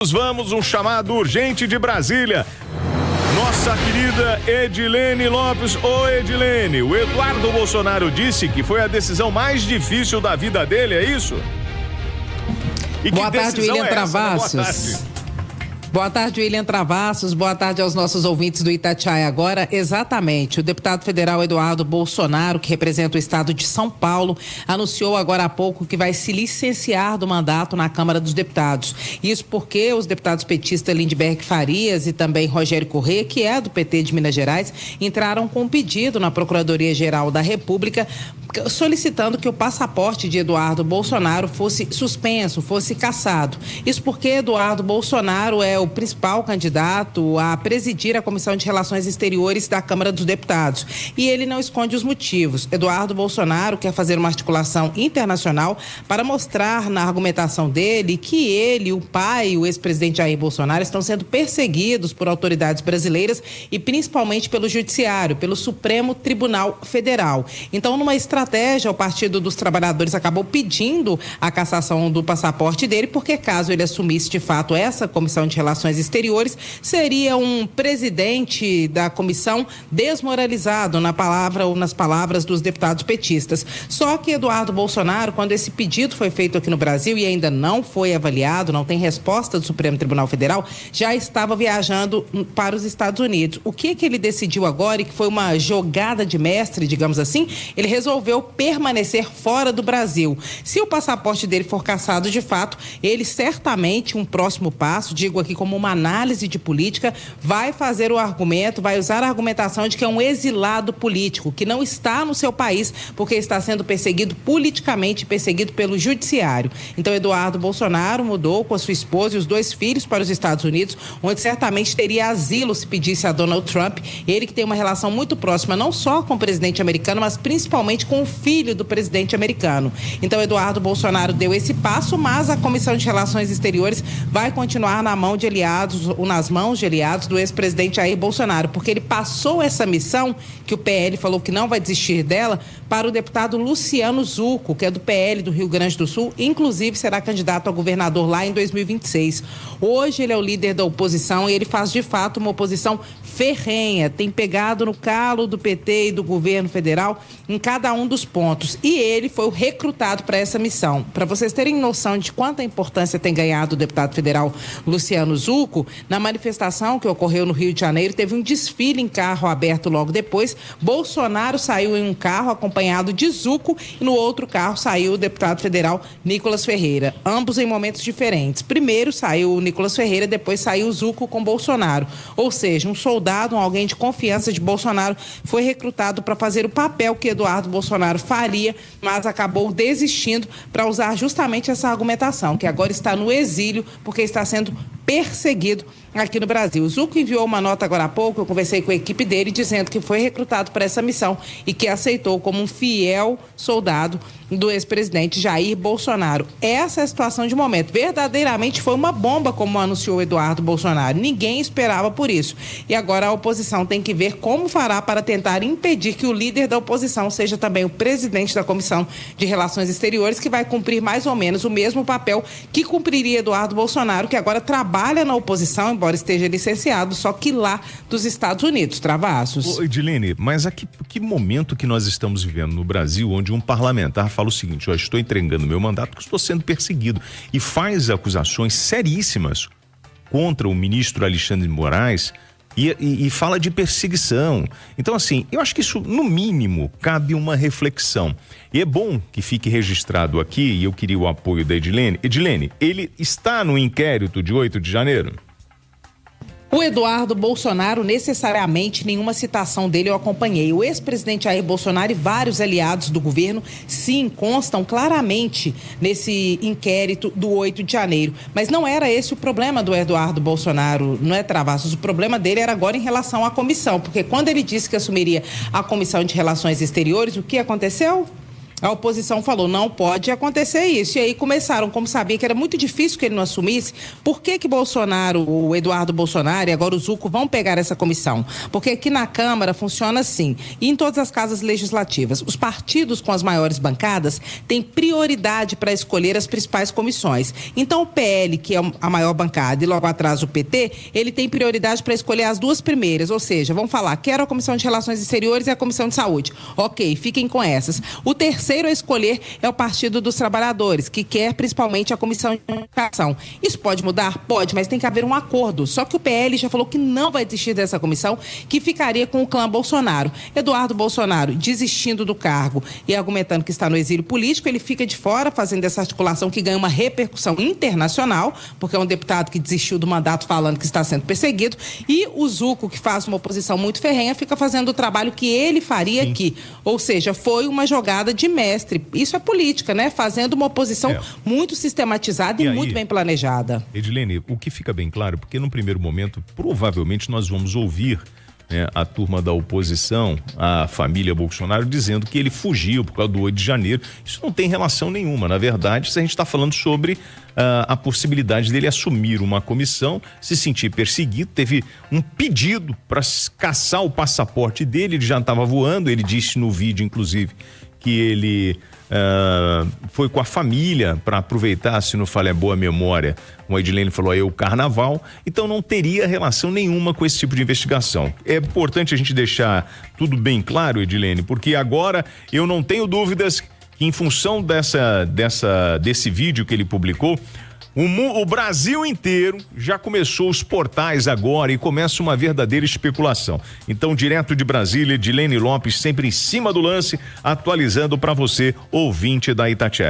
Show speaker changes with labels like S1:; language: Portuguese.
S1: Vamos, um chamado urgente de Brasília. Nossa querida Edilene Lopes. Ô Edilene, o Eduardo Bolsonaro disse que foi a decisão mais difícil da vida dele, é isso?
S2: Boa tarde, William Travassos.
S1: Boa tarde.
S2: Boa tarde, William Travassos. Boa tarde aos nossos ouvintes do Itatiaia Agora. Exatamente, o deputado federal Eduardo Bolsonaro, que representa o estado de São Paulo, anunciou agora há pouco que vai se licenciar do mandato na Câmara dos Deputados. Isso porque os deputados petistas Lindbergh Farias e também Rogério Corrêa, que é do PT de Minas Gerais, entraram com um pedido na Procuradoria-Geral da República solicitando que o passaporte de Eduardo Bolsonaro fosse suspenso, fosse cassado. Isso porque Eduardo Bolsonaro é o principal candidato a presidir a Comissão de Relações Exteriores da Câmara dos Deputados. E ele não esconde os motivos. Eduardo Bolsonaro quer fazer uma articulação internacional para mostrar na argumentação dele que ele, o pai e o ex-presidente Jair Bolsonaro estão sendo perseguidos por autoridades brasileiras e principalmente pelo Judiciário, pelo Supremo Tribunal Federal. Então, numa estratégia, o Partido dos Trabalhadores acabou pedindo a cassação do passaporte dele, porque caso ele assumisse de fato essa Comissão de Relações Exteriores, seria um presidente da comissão desmoralizado, na palavra ou nas palavras dos deputados petistas. Só que Eduardo Bolsonaro, quando esse pedido foi feito aqui no Brasil e ainda não foi avaliado, não tem resposta do Supremo Tribunal Federal, já estava viajando para os Estados Unidos. O que ele decidiu agora, e que foi uma jogada de mestre, digamos assim, ele resolveu permanecer fora do Brasil. Se o passaporte dele for cassado de fato, ele certamente, um próximo passo, digo aqui como uma análise de política, vai fazer o argumento, vai usar a argumentação de que é um exilado político, que não está no seu país porque está sendo perseguido politicamente, perseguido pelo Judiciário. Então, Eduardo Bolsonaro mudou com a sua esposa e os 2 filhos para os Estados Unidos, onde certamente teria asilo se pedisse a Donald Trump, ele que tem uma relação muito próxima não só com o presidente americano, mas principalmente com o filho do presidente americano. Então, Eduardo Bolsonaro deu esse passo, mas a Comissão de Relações Exteriores vai continuar na mão de aliados, ou nas mãos de aliados do ex-presidente Jair Bolsonaro, porque ele passou essa missão, que o PL falou que não vai desistir dela, para o deputado Luciano Zucco, que é do PL do Rio Grande do Sul, inclusive será candidato a governador lá em 2026. Hoje ele é o líder da oposição e ele faz de fato uma oposição ferrenha, tem pegado no calo do PT e do governo federal em cada um dos pontos. E ele foi o recrutado para essa missão. Para vocês terem noção de quanta importância tem ganhado o deputado federal Luciano Zucco, na manifestação que ocorreu no Rio de Janeiro, teve um desfile em carro aberto logo depois. Bolsonaro saiu em um carro acompanhado de Zucco e no outro carro saiu o deputado federal Nicolas Ferreira, ambos em momentos diferentes. Primeiro saiu o Nicolas Ferreira, depois saiu o Zucco com Bolsonaro. Ou seja, um soldado, alguém de confiança de Bolsonaro, foi recrutado para fazer o papel que Eduardo Bolsonaro faria, mas acabou desistindo para usar justamente essa argumentação, que agora está no exílio porque está sendo perseguido aqui no Brasil. O Zucco enviou uma nota agora há pouco, eu conversei com a equipe dele, dizendo que foi recrutado para essa missão e que aceitou como um fiel soldado do ex-presidente Jair Bolsonaro. Essa é a situação de momento. Verdadeiramente foi uma bomba, como anunciou Eduardo Bolsonaro. Ninguém esperava por isso. E agora a oposição tem que ver como fará para tentar impedir que o líder da oposição seja também o presidente da Comissão de Relações Exteriores, que vai cumprir mais ou menos o mesmo papel que cumpriria Eduardo Bolsonaro, que agora trabalha na oposição, embora esteja licenciado, só que lá dos Estados Unidos. Travassos.
S1: Ô, Edilene, mas que momento que nós estamos vivendo no Brasil, onde um parlamentar fala o seguinte: eu estou entregando meu mandato porque estou sendo perseguido, e faz acusações seríssimas contra o ministro Alexandre de Moraes e fala de perseguição. Então, assim, eu acho que isso, no mínimo, cabe uma reflexão. E é bom que fique registrado aqui, e eu queria o apoio da Edilene. Edilene, ele está no inquérito de 8 de janeiro?
S2: O Eduardo Bolsonaro, necessariamente, nenhuma citação dele eu acompanhei. O ex-presidente Jair Bolsonaro e vários aliados do governo, sim, constam claramente nesse inquérito do 8 de janeiro. Mas não era esse o problema do Eduardo Bolsonaro, não é, Travassos? O problema dele era agora em relação à comissão, porque quando ele disse que assumiria a Comissão de Relações Exteriores, o que aconteceu? A oposição falou, não pode acontecer isso. E aí começaram, como sabia que era muito difícil que ele não assumisse, por que Bolsonaro, o Eduardo Bolsonaro e agora o Zucco vão pegar essa comissão? Porque aqui na Câmara funciona assim, e em todas as casas legislativas, os partidos com as maiores bancadas têm prioridade para escolher as principais comissões. Então o PL, que é a maior bancada, e logo atrás o PT, ele tem prioridade para escolher as duas primeiras, ou seja, vão falar, quero a Comissão de Relações Exteriores e a Comissão de Saúde. Ok, fiquem com essas. O terceiro a escolher é o Partido dos Trabalhadores, que quer principalmente a Comissão de Educação. Isso pode mudar? Pode, mas tem que haver um acordo. Só que o PL já falou que não vai desistir dessa comissão, que ficaria com o clã Bolsonaro. Eduardo Bolsonaro, desistindo do cargo e argumentando que está no exílio político, ele fica de fora, fazendo essa articulação que ganha uma repercussão internacional, porque é um deputado que desistiu do mandato falando que está sendo perseguido, e o Zucco, que faz uma oposição muito ferrenha, fica fazendo o trabalho que ele faria aqui. Ou seja, foi uma jogada de mestre. Isso é política, né? Fazendo uma oposição muito sistematizada e muito bem planejada.
S1: Edilene, o que fica bem claro, porque no primeiro momento, provavelmente nós vamos ouvir, né, a turma da oposição, a família Bolsonaro, dizendo que ele fugiu por causa do 8 de janeiro. Isso não tem relação nenhuma. Na verdade, a gente está falando sobre a possibilidade dele assumir uma comissão, se sentir perseguido, teve um pedido para caçar o passaporte dele, ele já estava voando, ele disse no vídeo, inclusive, que ele foi com a família para aproveitar, se não falha boa memória, como a Edilene falou aí, o carnaval, então não teria relação nenhuma com esse tipo de investigação. É importante a gente deixar tudo bem claro, Edilene, porque agora eu não tenho dúvidas que em função desse vídeo que ele publicou, o Brasil inteiro já começou os portais agora e começa uma verdadeira especulação. Então, direto de Brasília, Edilene Lopes, sempre em cima do lance, atualizando para você, ouvinte da Itatiaia.